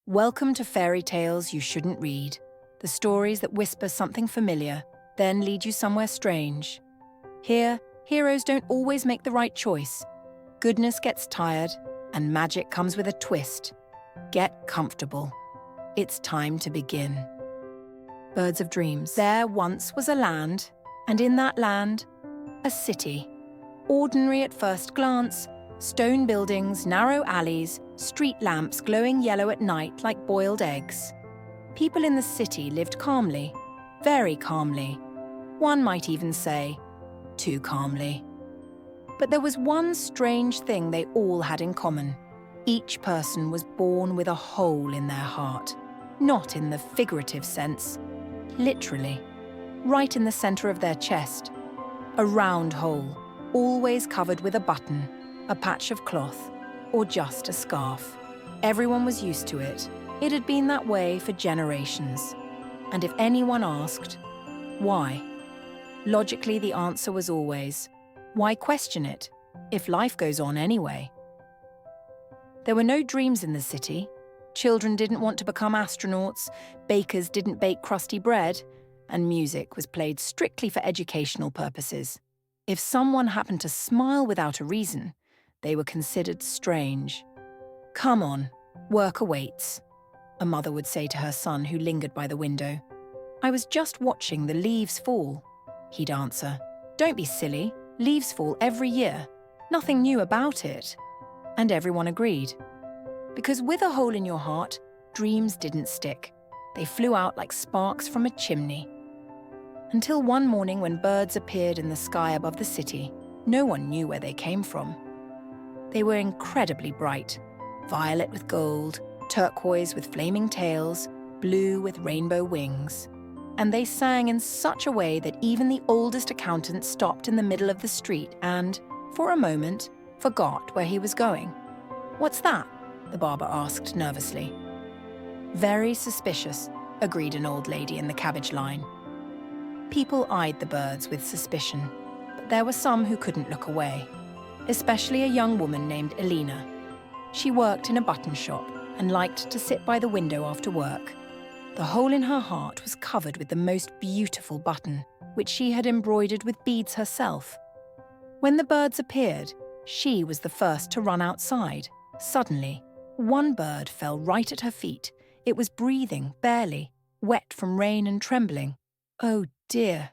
Welcome to Fairy Tales You Shouldn't Read, the stories that whisper something familiar, then lead you somewhere strange. Here, heroes don't always make the right choice. Goodness gets tired, and magic comes with a twist. Get comfortable. It's time to begin. Birds of Dreams. There once was a land, and in that land, a city. Ordinary at first glance, stone buildings, narrow alleys, street lamps glowing yellow at night like boiled eggs. People in the city lived calmly, very calmly. One might even say, too calmly. But there was one strange thing they all had in common. Each person was born with a hole in their heart, not in the figurative sense, literally, right in the center of their chest. A round hole, always covered with a button, a patch of cloth, or just a scarf. Everyone was used to it. It had been that way for generations. And if anyone asked, why? Logically, the answer was always, why question it, if life goes on anyway? There were no dreams in the city. Children didn't want to become astronauts, bakers didn't bake crusty bread, and music was played strictly for educational purposes. If someone happened to smile without a reason, they were considered strange. Come on, work awaits, a mother would say to her son who lingered by the window. I was just watching the leaves fall, he'd answer. Don't be silly, leaves fall every year. Nothing new about it. And everyone agreed. Because with a hole in your heart, dreams didn't stick. They flew out like sparks from a chimney. Until one morning when birds appeared in the sky above the city, no one knew where they came from. They were incredibly bright, violet with gold, turquoise with flaming tails, blue with rainbow wings. And they sang in such a way that even the oldest accountant stopped in the middle of the street and, for a moment, forgot where he was going. What's that? The barber asked nervously. Very suspicious, agreed an old lady in the cabbage line. People eyed the birds with suspicion, but there were some who couldn't look away, especially a young woman named Elena. She worked in a button shop and liked to sit by the window after work. The hole in her heart was covered with the most beautiful button, which she had embroidered with beads herself. When the birds appeared, she was the first to run outside. Suddenly, one bird fell right at her feet. It was breathing, barely, wet from rain and trembling. Oh dear.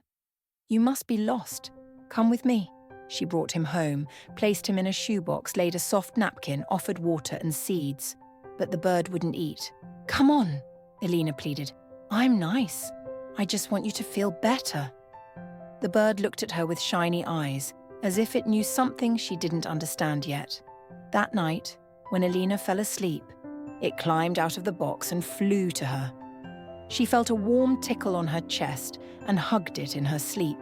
You must be lost. Come with me. She brought him home, placed him in a shoebox, laid a soft napkin, offered water and seeds. But the bird wouldn't eat. Come on, Elena pleaded. I'm nice. I just want you to feel better. The bird looked at her with shiny eyes, as if it knew something she didn't understand yet. That night, when Elena fell asleep, it climbed out of the box and flew to her. She felt a warm tickle on her chest and hugged it in her sleep.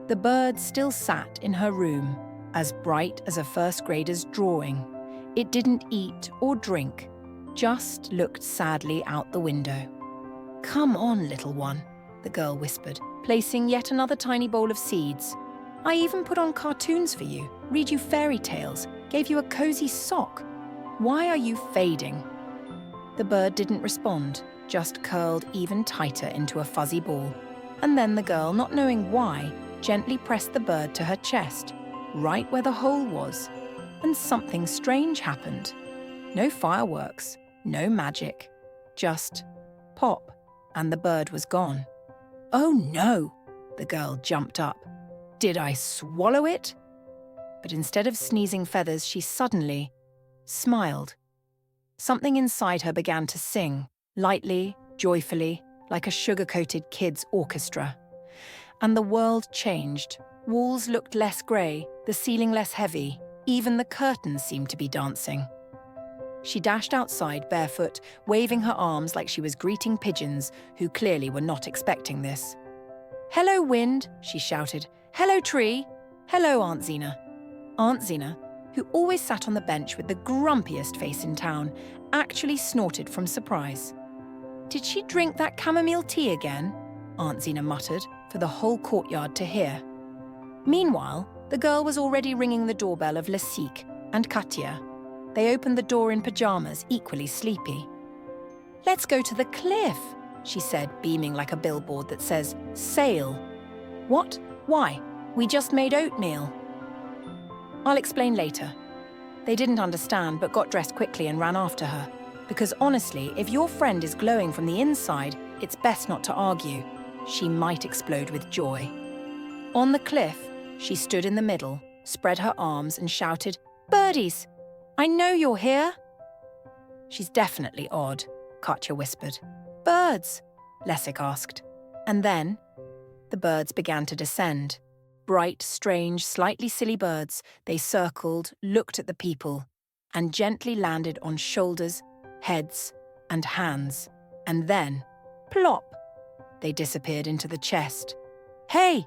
The bird still sat in her room, as bright as a first grader's drawing. It didn't eat or drink, just looked sadly out the window. Come on, little one, the girl whispered, placing yet another tiny bowl of seeds. I even put on cartoons for you, read you fairy tales, gave you a cozy sock. Why are you fading? The bird didn't respond, just curled even tighter into a fuzzy ball. And then the girl, not knowing why, gently pressed the bird to her chest, right where the hole was. And something strange happened. No fireworks, no magic, just pop, and the bird was gone. Oh no, the girl jumped up. Did I swallow it? But instead of sneezing feathers, she suddenly smiled. Something inside her began to sing, lightly, joyfully, like a sugar-coated kid's orchestra. And the world changed. Walls looked less grey, the ceiling less heavy, even the curtains seemed to be dancing. She dashed outside barefoot, waving her arms like she was greeting pigeons who clearly were not expecting this. Hello, wind, she shouted. Hello, tree. Hello, Aunt Zena. Aunt Zena, who always sat on the bench with the grumpiest face in town, actually snorted from surprise. Did she drink that chamomile tea again? Aunt Zena muttered, for the whole courtyard to hear. Meanwhile, the girl was already ringing the doorbell of Lasik and Katia. They opened the door in pyjamas, equally sleepy. Let's go to the cliff, she said, beaming like a billboard that says, sail. What? Why? We just made oatmeal. I'll explain later. They didn't understand but got dressed quickly and ran after her. Because honestly, if your friend is glowing from the inside, it's best not to argue. She might explode with joy. On the cliff, she stood in the middle, spread her arms and shouted, "Birdies! I know you're here!" "She's definitely odd," Katya whispered. "Birds?" Lessig asked. And then, the birds began to descend. Bright, strange, slightly silly birds, they circled, looked at the people, and gently landed on shoulders, heads, and hands. And then, plop! They disappeared into the chest. "Hey!"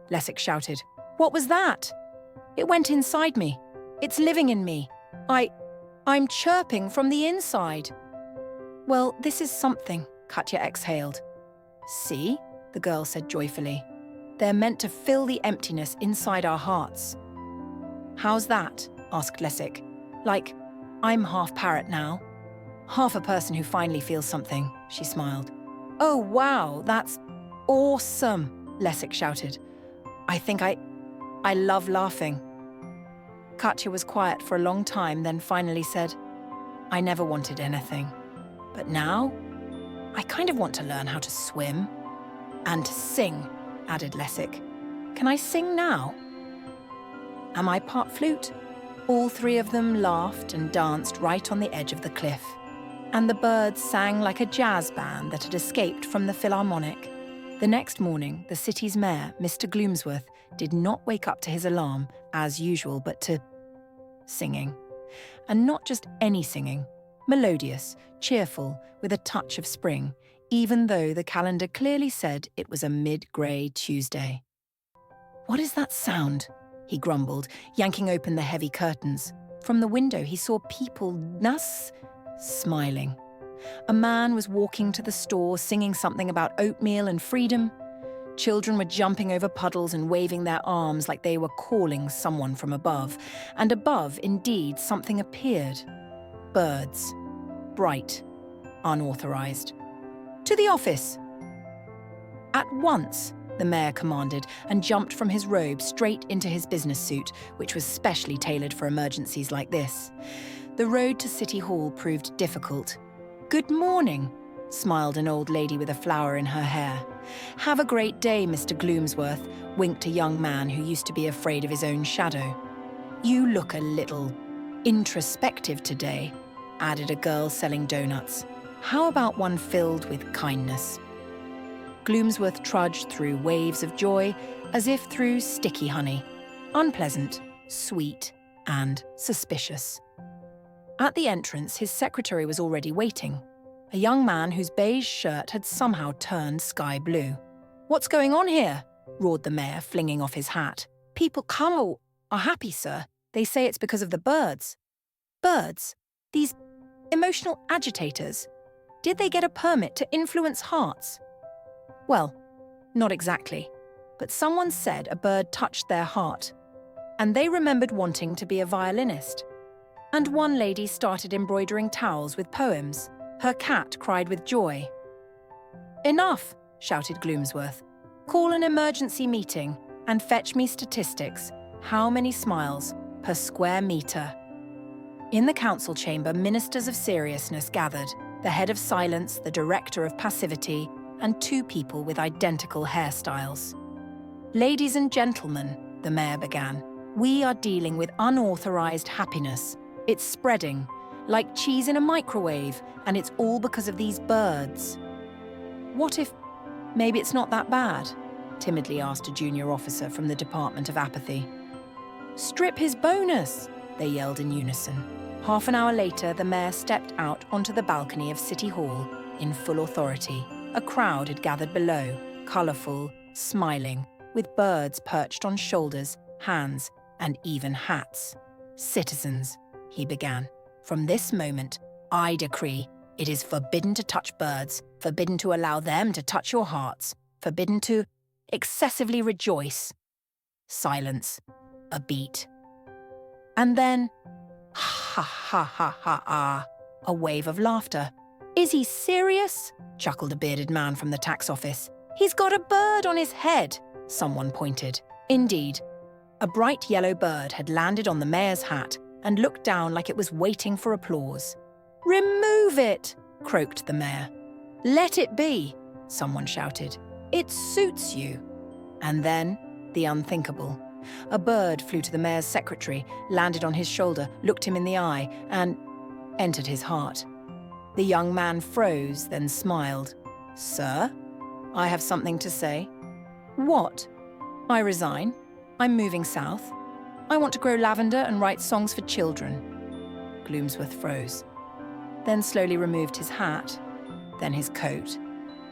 Lessig shouted. "What was that?" "It went inside me. It's living in me. I'm chirping from the inside." "Well, this is something," Katya exhaled. "See?" the girl said joyfully. "They're meant to fill the emptiness inside our hearts." "How's that?" asked Lessig. "Like, I'm half parrot now. Half a person who finally feels something," she smiled. "Oh, wow, that's awesome," Lessig shouted. I think I love laughing." Katya was quiet for a long time, then finally said, "I never wanted anything. But now, I kind of want to learn how to swim. And to sing," added Lessig. "Can I sing now?" "Am I part flute?" All three of them laughed and danced right on the edge of the cliff. And the birds sang like a jazz band that had escaped from the Philharmonic. The next morning, the city's mayor, Mr. Gloomsworth, did not wake up to his alarm, as usual, but to singing. And not just any singing. Melodious, cheerful, with a touch of spring, even though the calendar clearly said it was a mid-grey Tuesday. "What is that sound?" he grumbled, yanking open the heavy curtains. From the window, he saw people smiling. A man was walking to the store, singing something about oatmeal and freedom. Children were jumping over puddles and waving their arms like they were calling someone from above. And above, indeed, something appeared. Birds. Bright. Unauthorized. "To the office!" "At once!" the mayor commanded, and jumped from his robe straight into his business suit, which was specially tailored for emergencies like this. The road to City Hall proved difficult. "Good morning," smiled an old lady with a flower in her hair. "Have a great day, Mr. Gloomsworth," winked a young man who used to be afraid of his own shadow. "You look a little introspective today," added a girl selling donuts. "How about one filled with kindness?" Gloomsworth trudged through waves of joy as if through sticky honey. Unpleasant, sweet, and suspicious. At the entrance, his secretary was already waiting. A young man whose beige shirt had somehow turned sky blue. "What's going on here?" roared the mayor, flinging off his hat. "People are happy, sir. They say it's because of the birds." "Birds? These emotional agitators? Did they get a permit to influence hearts?" "Well, not exactly. But someone said a bird touched their heart. And they remembered wanting to be a violinist. And one lady started embroidering towels with poems. Her cat cried with joy." "Enough," shouted Gloomsworth. "Call an emergency meeting and fetch me statistics. How many smiles per square metre?" In the council chamber, ministers of seriousness gathered, the head of silence, the director of passivity, and two people with identical hairstyles. "Ladies and gentlemen," the mayor began, "we are dealing with unauthorized happiness. It's spreading, like cheese in a microwave, and it's all because of these birds." "What if maybe it's not that bad?" timidly asked a junior officer from the Department of Apathy. "Strip his bonus!" they yelled in unison. Half an hour later, the mayor stepped out onto the balcony of City Hall in full authority. A crowd had gathered below, colourful, smiling, with birds perched on shoulders, hands, and even hats. "Citizens," he began, "from this moment, I decree it is forbidden to touch birds, forbidden to allow them to touch your hearts, forbidden to excessively rejoice." Silence. A beat. And then, ha ha ha ha ha, a wave of laughter. "Is he serious?" chuckled a bearded man from the tax office. "He's got a bird on his head," someone pointed. Indeed, a bright yellow bird had landed on the mayor's hat and looked down like it was waiting for applause. "Remove it," croaked the mayor. "Let it be," someone shouted. "It suits you." And then, the unthinkable. A bird flew to the mayor's secretary, landed on his shoulder, looked him in the eye, and entered his heart. The young man froze, then smiled. "Sir, I have something to say." "What?" "I resign. I'm moving south. I want to grow lavender and write songs for children." Gloomsworth froze, then slowly removed his hat, then his coat,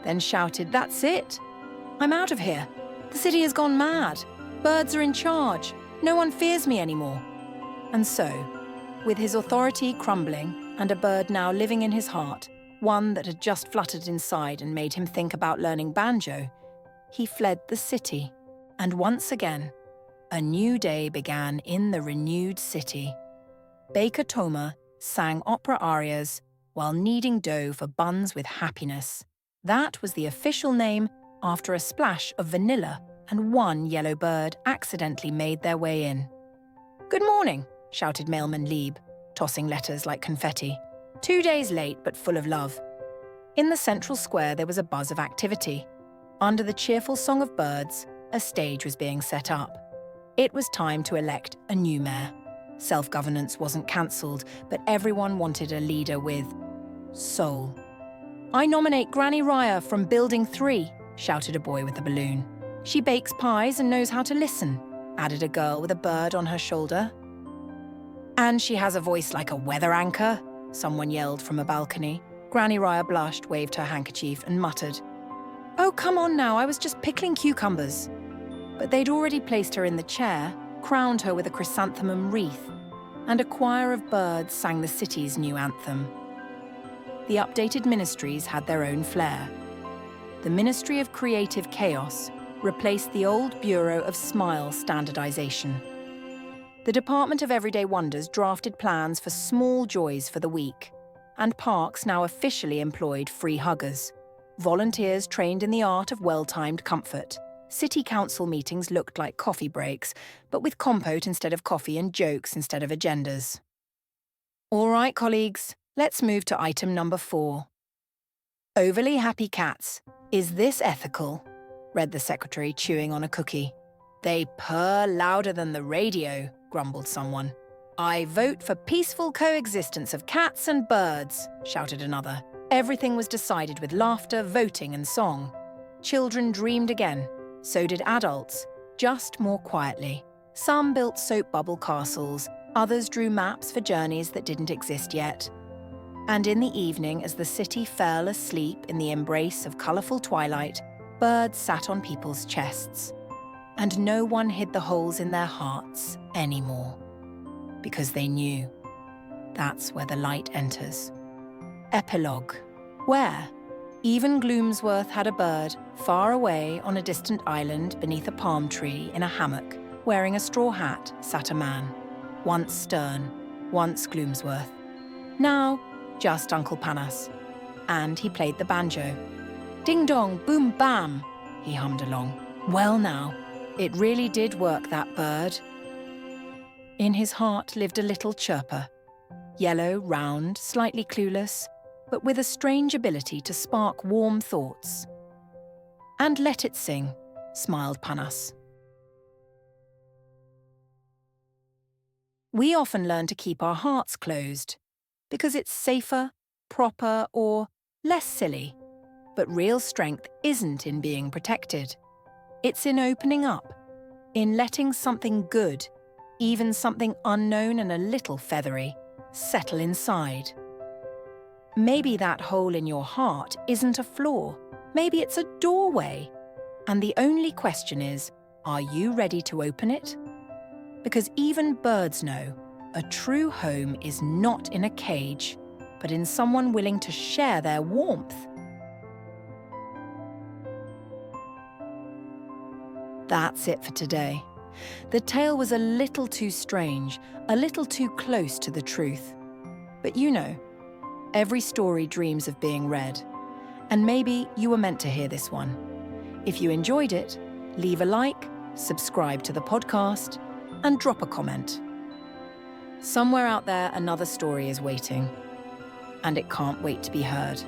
then shouted, "That's it! I'm out of here. The city has gone mad. Birds are in charge. No one fears me anymore." And so, with his authority crumbling and a bird now living in his heart, one that had just fluttered inside and made him think about learning banjo, he fled the city. And once again, a new day began in the renewed city. Baker Toma sang opera arias while kneading dough for buns with happiness. That was the official name after a splash of vanilla and one yellow bird accidentally made their way in. "Good morning," shouted Mailman Lieb, tossing letters like confetti. 2 days late but full of love. In the central square there was a buzz of activity. Under the cheerful song of birds, a stage was being set up. It was time to elect a new mayor. Self-governance wasn't cancelled, but everyone wanted a leader with soul. "I nominate Granny Raya from Building 3, shouted a boy with a balloon. "She bakes pies and knows how to listen," added a girl with a bird on her shoulder. "And she has a voice like a weather anchor," someone yelled from a balcony. Granny Raya blushed, waved her handkerchief and muttered, "Oh, come on now, I was just pickling cucumbers." But they'd already placed her in the chair, crowned her with a chrysanthemum wreath, and a choir of birds sang the city's new anthem. The updated ministries had their own flair. The Ministry of Creative Chaos replaced the old Bureau of Smile Standardization. The Department of Everyday Wonders drafted plans for small joys for the week, and parks now officially employed free huggers. Volunteers trained in the art of well-timed comfort. City council meetings looked like coffee breaks, but with compote instead of coffee and jokes instead of agendas. All right, colleagues, let's move to item number 4. "Overly happy cats. Is this ethical?" read the secretary, chewing on a cookie. "They purr louder than the radio," grumbled someone. "I vote for peaceful coexistence of cats and birds," shouted another. Everything was decided with laughter, voting and song. Children dreamed again. So did adults, just more quietly. Some built soap bubble castles, others drew maps for journeys that didn't exist yet. And in the evening, as the city fell asleep in the embrace of colourful twilight, birds sat on people's chests. And no one hid the holes in their hearts anymore. Because they knew that's where the light enters. Epilogue. Where? Even Gloomsworth had a bird, far away on a distant island beneath a palm tree in a hammock, wearing a straw hat, sat a man. Once stern, once Gloomsworth. Now, just Uncle Panas. And he played the banjo. "Ding dong, boom bam," he hummed along. Well now, it really did work, that bird. In his heart lived a little chirper. Yellow, round, slightly clueless, but with a strange ability to spark warm thoughts. "And let it sing," smiled Panas. We often learn to keep our hearts closed because it's safer, proper, or less silly. But real strength isn't in being protected. It's in opening up, in letting something good, even something unknown and a little feathery, settle inside. Maybe that hole in your heart isn't a flaw. Maybe it's a doorway. And the only question is, are you ready to open it? Because even birds know a true home is not in a cage, but in someone willing to share their warmth. That's it for today. The tale was a little too strange, a little too close to the truth. But you know, Every story dreams of being read. And maybe you were meant to hear this one. If you enjoyed it, leave a like, subscribe to the podcast, and drop a comment. Somewhere out there, another story is waiting, and it can't wait to be heard.